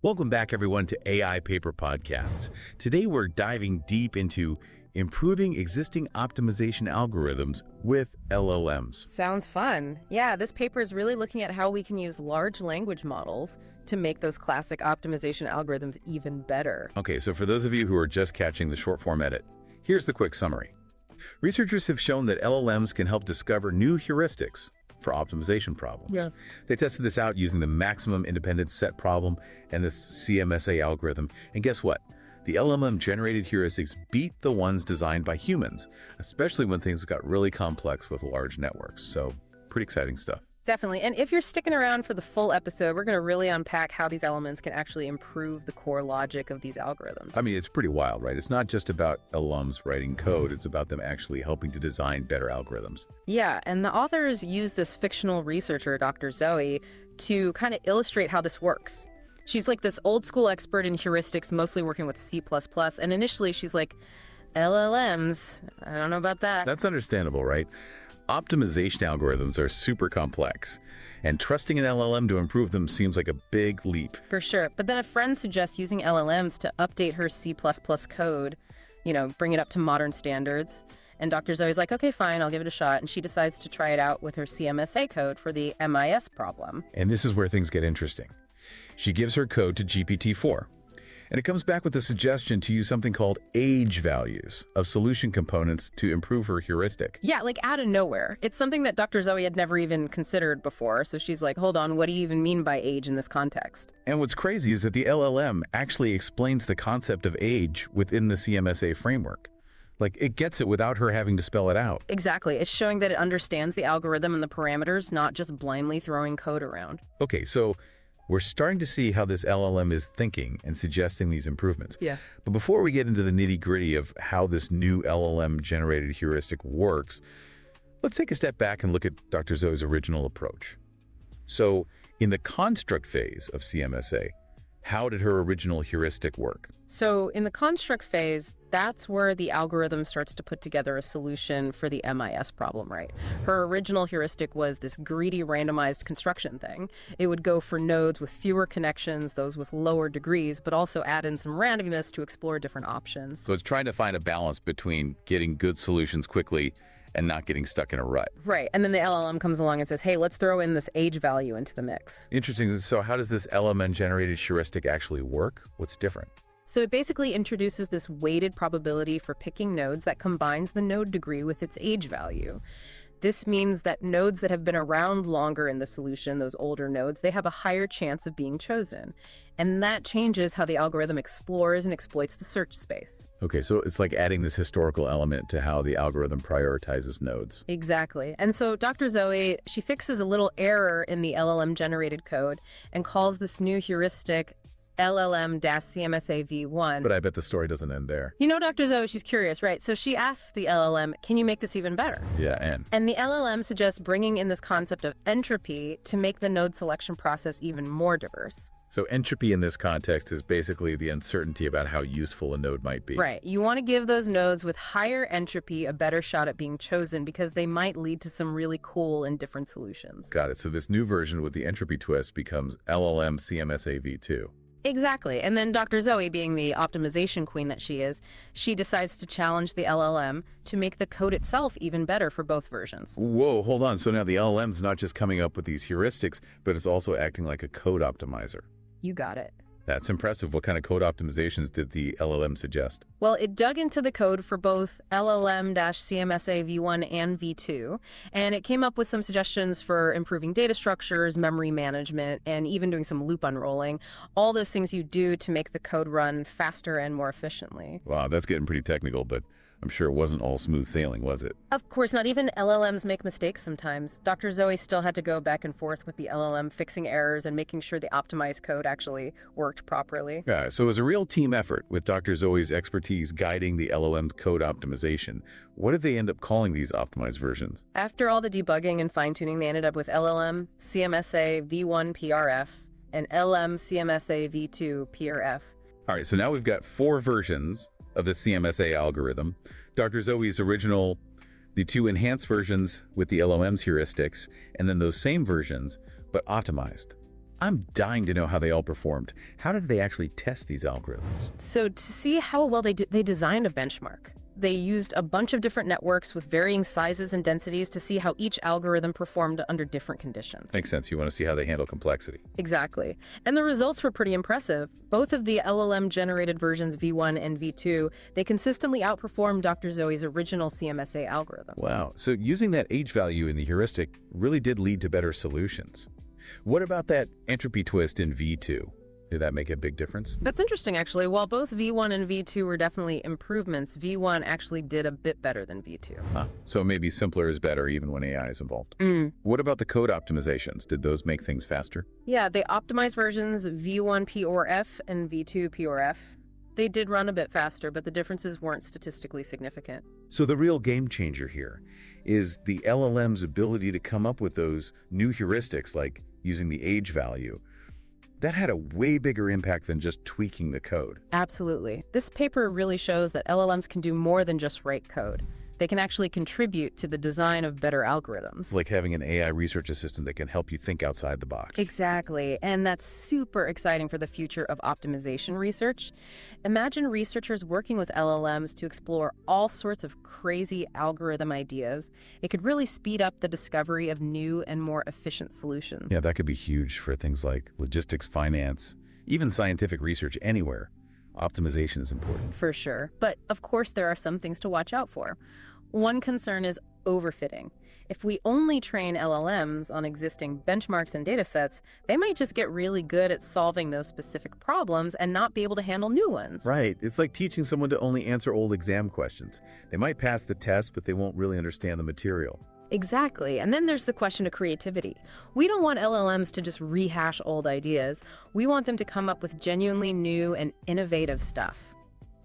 Welcome back, everyone, to AI Paper Podcasts. Today, we're diving deep into improving existing optimization algorithms with LLMs. Sounds fun. Yeah, this paper is really looking at how we can use large language models to make those classic optimization algorithms even better. Okay, so for those of you who are just catching the short form edit, here's the quick summary. Researchers have shown that LLMs can help discover new heuristics for optimization problems. Yeah. They tested this out using the maximum independence set problem and this CMSA algorithm. And guess what? The LLM generated heuristics beat the ones designed by humans, especially when things got really complex with large networks. So pretty exciting stuff. Definitely. And if you're sticking around for the full episode, we're going to really unpack how these elements can actually improve the core logic of these algorithms. I mean, it's pretty wild, right? It's not just about LLMs writing code. It's about them actually helping to design better algorithms. Yeah, and the authors use this fictional researcher, Dr. Zoe, to kind of illustrate how this works. She's like this old school expert in heuristics, mostly working with C++. And initially she's like, LLMs, I don't know about that. That's understandable, right? Optimization algorithms are super complex, and trusting an LLM to improve them seems like a big leap. For sure. But then a friend suggests using LLMs to update her C++ code, bring it up to modern standards. And Dr. Zoe's like, okay, fine, I'll give it a shot. And she decides to try it out with her CMSA code for the MIS problem. And this is where things get interesting. She gives her code to GPT-4. And it comes back with a suggestion to use something called age values of solution components to improve her heuristic. Yeah, like out of nowhere. It's something that Dr. Zoe had never even considered before. So she's like, hold on, what do you even mean by age in this context? And what's crazy is that the LLM actually explains the concept of age within the CMSA framework. Like, it gets it without her having to spell it out. Exactly. It's showing that it understands the algorithm and the parameters, not just blindly throwing code around. Okay, so we're starting to see how this LLM is thinking and suggesting these improvements. Yeah. But before we get into the nitty-gritty of how this new LLM generated heuristic works, let's take a step back and look at Dr. Zoe's original approach. So, in the construct phase of CMSA, how did her original heuristic work? So in the construct phase, that's where the algorithm starts to put together a solution for the MIS problem, right? Her original heuristic was this greedy randomized construction thing. It would go for nodes with fewer connections, those with lower degrees, but also add in some randomness to explore different options. So it's trying to find a balance between getting good solutions quickly and not getting stuck in a rut. Right. And then the LLM comes along and says, hey, let's throw in this age value into the mix. Interesting. So how does this LLM generated heuristic actually work? What's different? So it basically introduces this weighted probability for picking nodes that combines the node degree with its age value. This means that nodes that have been around longer in the solution, those older nodes, they have a higher chance of being chosen. And that changes how the algorithm explores and exploits the search space. Okay, so it's like adding this historical element to how the algorithm prioritizes nodes. Exactly. And so Dr. Zoe, she fixes a little error in the LLM generated code and calls this new heuristic LLM-CMSA v1. But I bet the story doesn't end there. Dr. Zoe, she's curious, right? So she asks the LLM, can you make this even better? Yeah, And the LLM suggests bringing in this concept of entropy to make the node selection process even more diverse. So entropy in this context is basically the uncertainty about how useful a node might be. Right. You want to give those nodes with higher entropy a better shot at being chosen because they might lead to some really cool and different solutions. Got it. So this new version with the entropy twist becomes LLM CMSA v2. Exactly. And then Dr. Zoe, being the optimization queen that she is, she decides to challenge the LLM to make the code itself even better for both versions. Whoa, hold on. So now the LLM's not just coming up with these heuristics, but it's also acting like a code optimizer. You got it. That's impressive. What kind of code optimizations did the LLM suggest? Well, it dug into the code for both LLM-CMSA v1 and v2, and it came up with some suggestions for improving data structures, memory management, and even doing some loop unrolling. All those things you do to make the code run faster and more efficiently. Wow, that's getting pretty technical, but I'm sure it wasn't all smooth sailing, was it? Of course not. Even LLMs make mistakes sometimes. Dr. Zoe still had to go back and forth with the LLM, fixing errors and making sure the optimized code actually worked properly. Yeah, so it was a real team effort with Dr. Zoe's expertise guiding the LLM code optimization. What did they end up calling these optimized versions? After all the debugging and fine-tuning, they ended up with LLM CMSA v1 PRF and LM CMSA v2 PRF. All right, so now we've got 4 versions of the CMSA algorithm. Dr. Zoe's original, the 2 enhanced versions with the LLM's heuristics, and then those same versions, but optimized. I'm dying to know how they all performed. How did they actually test these algorithms? So to see how well they designed a benchmark. They used a bunch of different networks with varying sizes and densities to see how each algorithm performed under different conditions. Makes sense. You want to see how they handle complexity. Exactly. And the results were pretty impressive. Both of the LLM-generated versions V1 and V2, they consistently outperformed Dr. Zoe's original CMSA algorithm. Wow. So using that age value in the heuristic really did lead to better solutions. What about that entropy twist in V2? Did that make a big difference? That's interesting, actually. While both V1 and V2 were definitely improvements, V1 actually did a bit better than V2. So maybe simpler is better even when AI is involved. What about the code optimizations? Did those make things faster? Yeah, they optimized versions V1 P or F and V2 P or F. They did run a bit faster, but the differences weren't statistically significant. So the real game changer here is the LLM's ability to come up with those new heuristics, like using the age value. That had a way bigger impact than just tweaking the code. Absolutely. This paper really shows that LLMs can do more than just write code. They can actually contribute to the design of better algorithms. It's like having an AI research assistant that can help you think outside the box. Exactly. And that's super exciting for the future of optimization research. Imagine researchers working with LLMs to explore all sorts of crazy algorithm ideas. It could really speed up the discovery of new and more efficient solutions. Yeah, that could be huge for things like logistics, finance, even scientific research anywhere. Optimization is important. For sure. But of course, there are some things to watch out for. One concern is overfitting. If we only train LLMs on existing benchmarks and datasets, they might just get really good at solving those specific problems and not be able to handle new ones. Right. It's like teaching someone to only answer old exam questions. They might pass the test, but they won't really understand the material. Exactly. And then there's the question of creativity. We don't want LLMs to just rehash old ideas. We want them to come up with genuinely new and innovative stuff.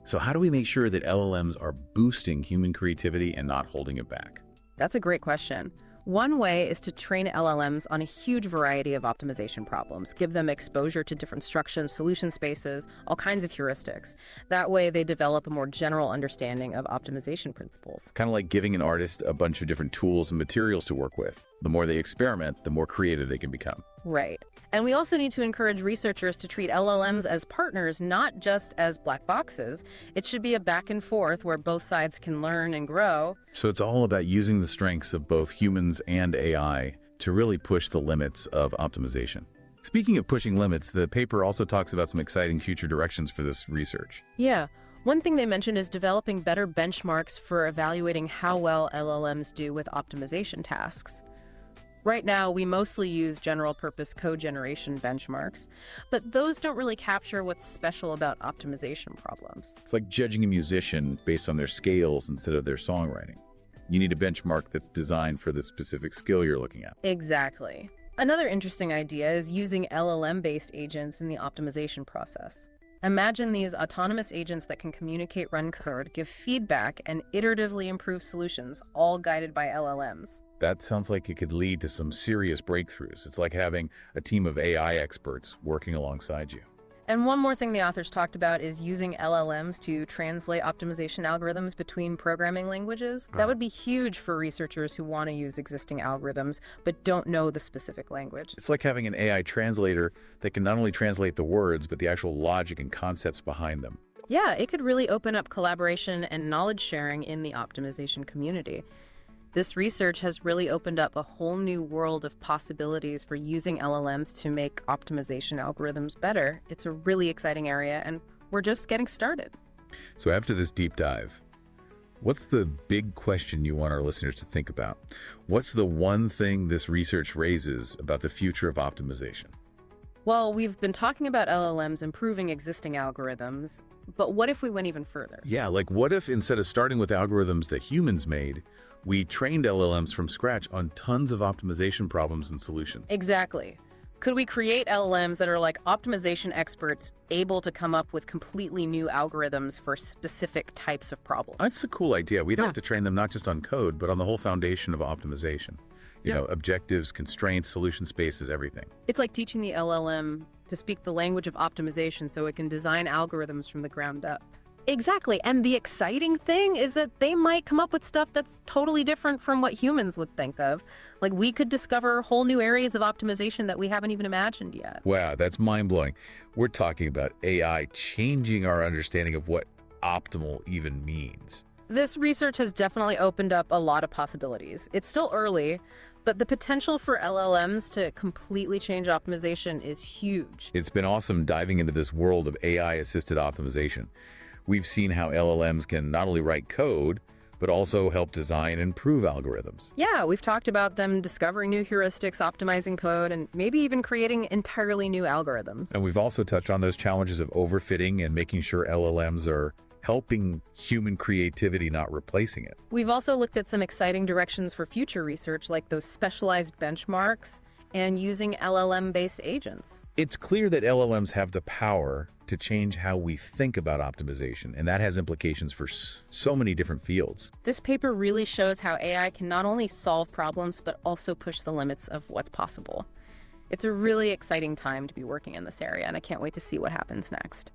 So how do we make sure that LLMs are boosting human creativity and not holding it back? That's a great question. One way is to train LLMs on a huge variety of optimization problems, give them exposure to different structures, solution spaces, all kinds of heuristics. That way they develop a more general understanding of optimization principles. Kind of like giving an artist a bunch of different tools and materials to work with. The more they experiment, the more creative they can become. Right. And we also need to encourage researchers to treat LLMs as partners, not just as black boxes. It should be a back and forth where both sides can learn and grow. So it's all about using the strengths of both humans and AI to really push the limits of optimization. Speaking of pushing limits, the paper also talks about some exciting future directions for this research. Yeah. One thing they mentioned is developing better benchmarks for evaluating how well LLMs do with optimization tasks. Right now, we mostly use general-purpose code generation benchmarks, but those don't really capture what's special about optimization problems. It's like judging a musician based on their scales instead of their songwriting. You need a benchmark that's designed for the specific skill you're looking at. Exactly. Another interesting idea is using LLM-based agents in the optimization process. Imagine these autonomous agents that can communicate, run code, give feedback, and iteratively improve solutions, all guided by LLMs. That sounds like it could lead to some serious breakthroughs. It's like having a team of AI experts working alongside you. And one more thing the authors talked about is using LLMs to translate optimization algorithms between programming languages. That would be huge for researchers who want to use existing algorithms but don't know the specific language. It's like having an AI translator that can not only translate the words, but the actual logic and concepts behind them. Yeah, it could really open up collaboration and knowledge sharing in the optimization community. This research has really opened up a whole new world of possibilities for using LLMs to make optimization algorithms better. It's a really exciting area, and we're just getting started. So after this deep dive, what's the big question you want our listeners to think about? What's the one thing this research raises about the future of optimization? Well, we've been talking about LLMs improving existing algorithms, but what if we went even further? Yeah, like what if instead of starting with algorithms that humans made, we trained LLMs from scratch on tons of optimization problems and solutions? Exactly. Could we create LLMs that are like optimization experts, able to come up with completely new algorithms for specific types of problems? That's a cool idea. We'd have to train them not just on code, but on the whole foundation of optimization. You know, objectives, constraints, solution spaces, everything. It's like teaching the LLM to speak the language of optimization so it can design algorithms from the ground up. Exactly. And the exciting thing is that they might come up with stuff that's totally different from what humans would think of. Like we could discover whole new areas of optimization that we haven't even imagined yet. Wow, that's mind-blowing. We're talking about AI changing our understanding of what optimal even means. This research has definitely opened up a lot of possibilities. It's still early, but the potential for LLMs to completely change optimization is huge. It's been awesome diving into this world of AI-assisted optimization. We've seen how LLMs can not only write code, but also help design and improve algorithms. Yeah, we've talked about them discovering new heuristics, optimizing code, and maybe even creating entirely new algorithms. And we've also touched on those challenges of overfitting and making sure LLMs are helping human creativity, not replacing it. We've also looked at some exciting directions for future research, like those specialized benchmarks and using LLM-based agents. It's clear that LLMs have the power to change how we think about optimization, and that has implications for so many different fields. This paper really shows how AI can not only solve problems, but also push the limits of what's possible. It's a really exciting time to be working in this area, and I can't wait to see what happens next.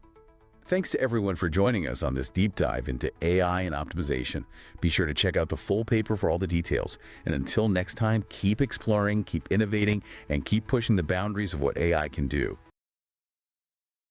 Thanks to everyone for joining us on this deep dive into AI and optimization. Be sure to check out the full paper for all the details. And until next time, keep exploring, keep innovating, and keep pushing the boundaries of what AI can do.